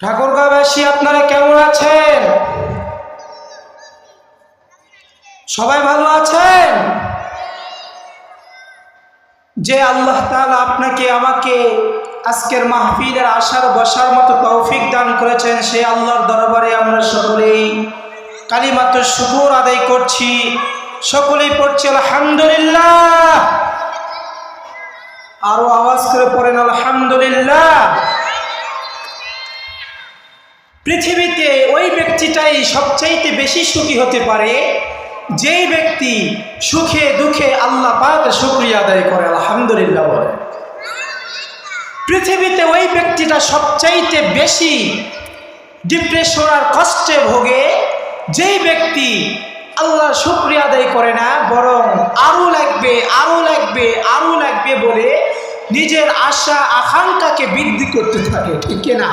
ঠাকুরগাঁওবাসী আপনারা কেমন আছেন? সবাই ভালো আছেন? যে আল্লাহ তাআলা আপনাকে আমাকে আজকের মাহফিলের আসার বসার মতো তৌফিক দান করেছেন, সেই আল্লাহর দরবারে আমরা সকলেই কালিমাতু শুকর আদায় করছি। সকলেই পড়ছি আলহামদুলিল্লাহ। আরো আওয়াজ করে পড়েন আলহামদুলিল্লাহ। পৃথিবীতে ওই ব্যক্তিটাই সবচাইতে বেশি সুখী হতে পারে যেই ব্যক্তি সুখে দুঃখে আল্লাহ পাকের শুকরিয়া আদায় করে, আলহামদুলিল্লাহ বলে। পৃথিবীতে ওই ব্যক্তিটা সবচাইতে বেশি ডিপ্রেশন আর কষ্টে ভোগে যেই ব্যক্তি আল্লাহর শুকরিয়া আদায় করে না, বরং আরো লাগবে আরো লাগবে আরো লাগবে বলে নিজের আশা আকাঙ্ক্ষাকে বৃদ্ধি করতে থাকে, ঠিক কিনা?